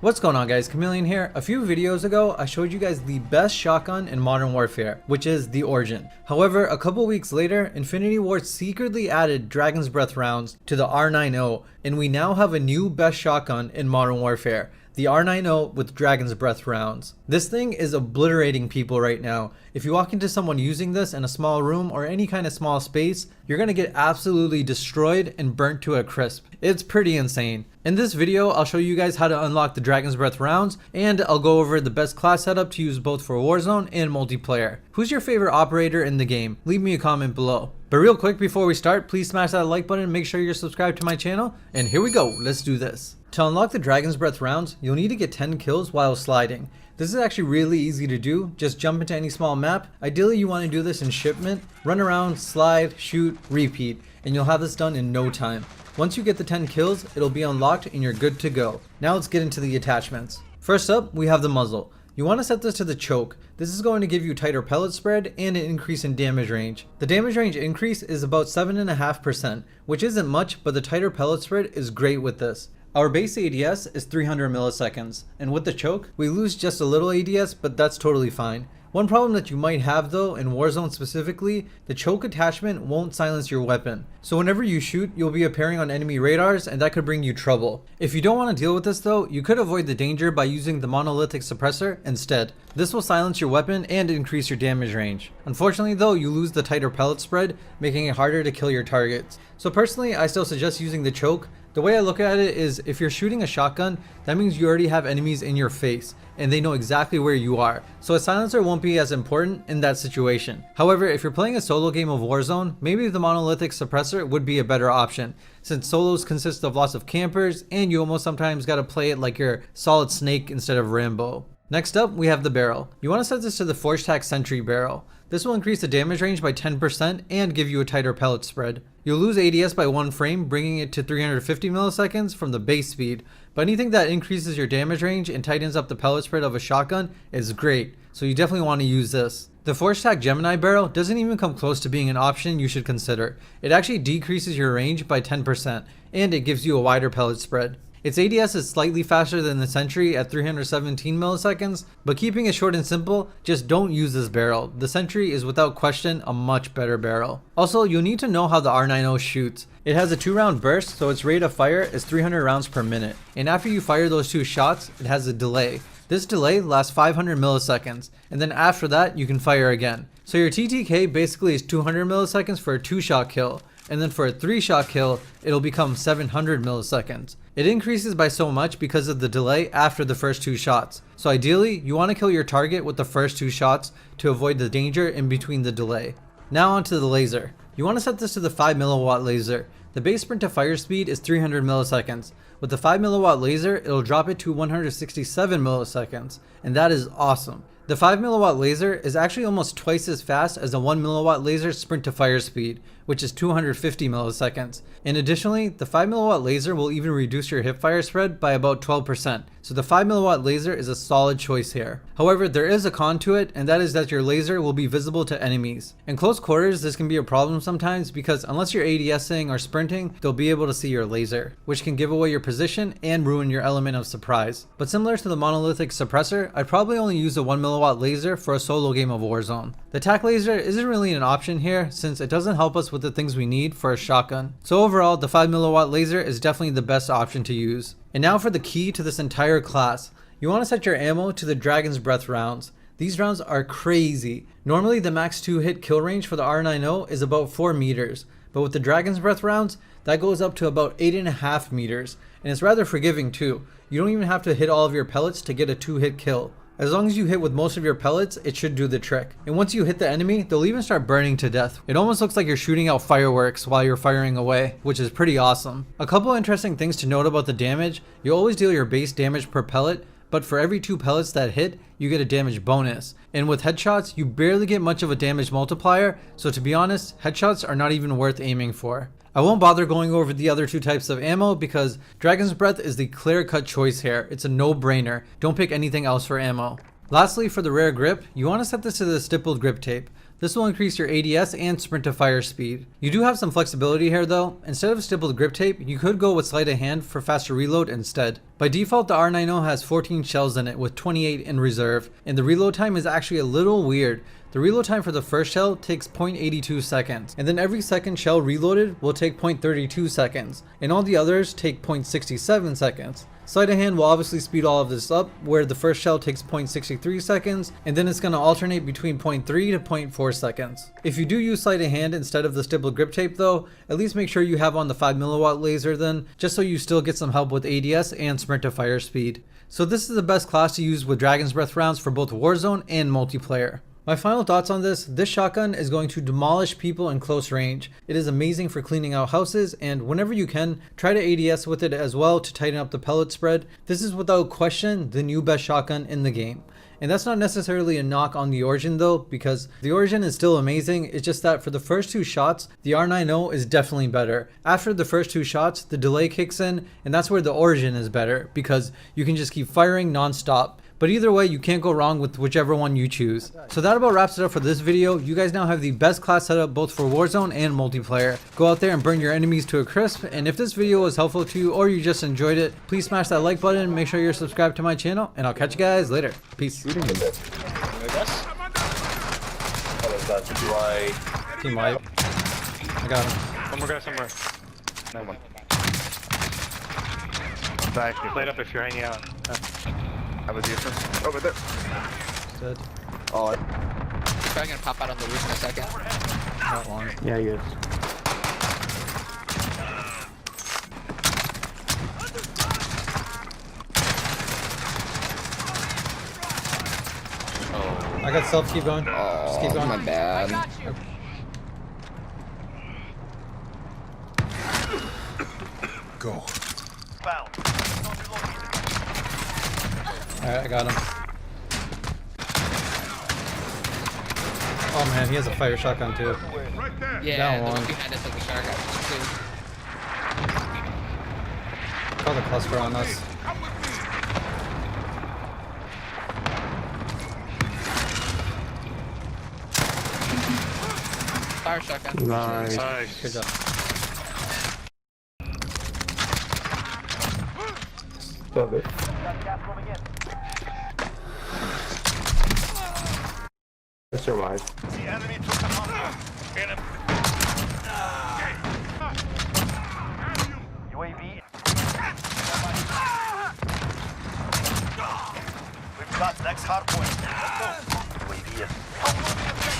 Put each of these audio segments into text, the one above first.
What's going on, guys? Chameleon here. A few videos ago I showed you guys the best shotgun in Modern Warfare, which is the Origin. However, a couple weeks later, Infinity Ward secretly added Dragon's Breath rounds to the R9-0, and we now have a new best shotgun in Modern Warfare, the R9-0 with Dragon's Breath rounds. This thing is obliterating people right now. If you walk into someone using this in a small room or any kind of small space, you're gonna get absolutely destroyed and burnt to a crisp. It's pretty insane. In this video, I'll show you guys how to unlock the Dragon's Breath rounds, and I'll go over the best class setup to use both for Warzone and multiplayer. Who's your favorite operator in the game? Leave me a comment below. But real quick before we start, please smash that like button and make sure you're subscribed to my channel. And here we go, let's do this. To unlock the Dragon's Breath rounds, you'll need to get 10 kills while sliding. This is actually really easy to do. Just jump into any small map. Ideally you want to do this in shipment, run around, slide, shoot, repeat, and you'll have this done in no time. Once you get the 10 kills, it'll be unlocked and you're good to go. Now let's get into the attachments. First up, we have the muzzle. You want to set this to the choke. This is going to give you tighter pellet spread and an increase in damage range. The damage range increase is about 7.5%, which isn't much, but the tighter pellet spread is great with this. Our base ADS is 300 milliseconds, and with the choke, we lose just a little ADS, but that's totally fine. One problem that you might have though, in Warzone specifically, the choke attachment won't silence your weapon. So whenever you shoot, you'll be appearing on enemy radars and that could bring you trouble. If you don't want to deal with this though, you could avoid the danger by using the monolithic suppressor instead. This will silence your weapon and increase your damage range. Unfortunately though, you lose the tighter pellet spread, making it harder to kill your targets. So personally, I still suggest using the choke. The way I look at it is, if you're shooting a shotgun, that means you already have enemies in your face and they know exactly where you are. So a silencer won't be as important in that situation. However, if you're playing a solo game of Warzone, maybe the monolithic suppressor would be a better option, since solos consist of lots of campers and you almost sometimes gotta play it like you're Solid Snake instead of Rambo. Next up, we have the barrel. You want to set this to the Forge Tac Sentry barrel. This will increase the damage range by 10% and give you a tighter pellet spread. You'll lose ADS by 1 frame, bringing it to 350 milliseconds from the base speed, but anything that increases your damage range and tightens up the pellet spread of a shotgun is great, so you definitely want to use this. The Forge Tac Gemini barrel doesn't even come close to being an option you should consider. It actually decreases your range by 10%, and it gives you a wider pellet spread. Its ADS is slightly faster than the Sentry at 317 milliseconds, but keeping it short and simple, just don't use this barrel. The Sentry is without question a much better barrel. Also, you'll need to know how the R9-0 shoots. It has a 2-round burst, so its rate of fire is 300 rounds per minute. And after you fire those 2 shots, it has a delay. This delay lasts 500 milliseconds, and then after that, you can fire again. So your TTK basically is 200 milliseconds for a 2-shot kill. And then for a 3-shot kill, it'll become 700 milliseconds. It increases by so much because of the delay after the first 2 shots. So ideally, you want to kill your target with the first 2 shots to avoid the danger in between the delay. Now onto the laser. You want to set this to the 5 mW laser. The base sprint to fire speed is 300 milliseconds. With the 5 mW laser, it'll drop it to 167 milliseconds, and that is awesome. The 5 mW laser is actually almost twice as fast as a 1 mW laser sprint to fire speed, which is 250 milliseconds. And additionally, the 5 mW laser will even reduce your hipfire spread by about 12%. So the 5 mW laser is a solid choice here. However, there is a con to it, and that is that your laser will be visible to enemies. In close quarters, this can be a problem sometimes because unless you're ADSing or sprinting, they'll be able to see your laser, which can give away your position and ruin your element of surprise. But similar to the monolithic suppressor, I'd probably only use a 1 mW laser for a solo game of Warzone. The TAC laser isn't really an option here since it doesn't help us with the things we need for a shotgun. So overall, the 5 mW laser is definitely the best option to use. And now for the key to this entire class. You want to set your ammo to the Dragon's Breath rounds. These rounds are crazy. Normally the max 2 hit kill range for the R9-0 is about 4 meters, but with the Dragon's Breath rounds, that goes up to about 8.5 meters, and it's rather forgiving too. You don't even have to hit all of your pellets to get a 2-hit kill. As long as you hit with most of your pellets, it should do the trick. And once you hit the enemy, they'll even start burning to death. It almost looks like you're shooting out fireworks while you're firing away, which is pretty awesome. A couple interesting things to note about the damage: you always deal your base damage per pellet, but for every 2 pellets that hit, you get a damage bonus. And with headshots, you barely get much of a damage multiplier, so to be honest, headshots are not even worth aiming for. I won't bother going over the other 2 types of ammo because Dragon's Breath is the clear-cut choice here. It's a no-brainer. Don't pick anything else for ammo. Lastly, for the rare grip, you want to set this to the stippled grip tape. This will increase your ADS and sprint to fire speed. You do have some flexibility here though. Instead of stippled grip tape, you could go with sleight of hand for faster reload instead. By default, the R9-0 has 14 shells in it with 28 in reserve, and the reload time is actually a little weird. The reload time for the first shell takes 0.82 seconds, and then every second shell reloaded will take 0.32 seconds, and all the others take 0.67 seconds. Sleight of hand will obviously speed all of this up, where the first shell takes 0.63 seconds, and then it's going to alternate between 0.3 to 0.4 seconds. If you do use sleight of hand instead of the stippled grip tape though, at least make sure you have on the 5mW laser then, just so you still get some help with ADS and sprint to fire speed. So this is the best class to use with Dragon's Breath rounds for both Warzone and multiplayer. My final thoughts on this shotgun is going to demolish people in close range. It is amazing for cleaning out houses, and whenever you can, try to ADS with it as well to tighten up the pellet spread. This is without question the new best shotgun in the game. And that's not necessarily a knock on the Origin though, because the Origin is still amazing. It's just that for the first 2 shots, the R9-0 is definitely better. After the first 2 shots, the delay kicks in, and that's where the Origin is better, because you can just keep firing non-stop. But either way, you can't go wrong with whichever one you choose. So that about wraps it up for this video. You guys now have the best class setup both for Warzone and multiplayer. Go out there and burn your enemies to a crisp. And if this video was helpful to you or you just enjoyed it, please smash that like button. Make sure you're subscribed to my channel, and I'll catch you guys later. Peace. Team wipe. I got him. One more guy somewhere. No one. Light up if you're hanging out. I was here first. Over there. Dead. Oh, He's probably gonna pop out on the roof in a second. Not long. Yeah, he is. I got self, keep going. Just keep going. My bad. Go. Alright, I got him. Oh man, he has a fire shotgun too. Yeah, Down the one one. behind us has a shark. Call the cluster on us. Fire shotgun. Nice. Good job. love it. I survived. UAV. We've got next hard point. Let's go. UAV is.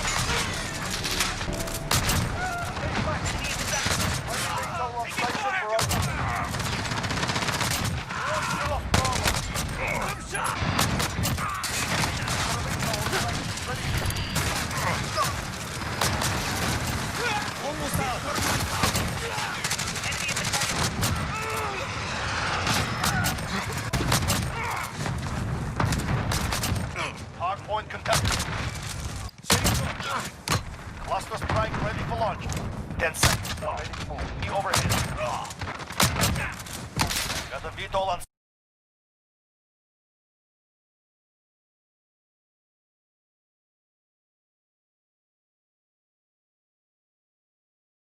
Hardpoint contested. Cluster strike ready for launch. 10 seconds.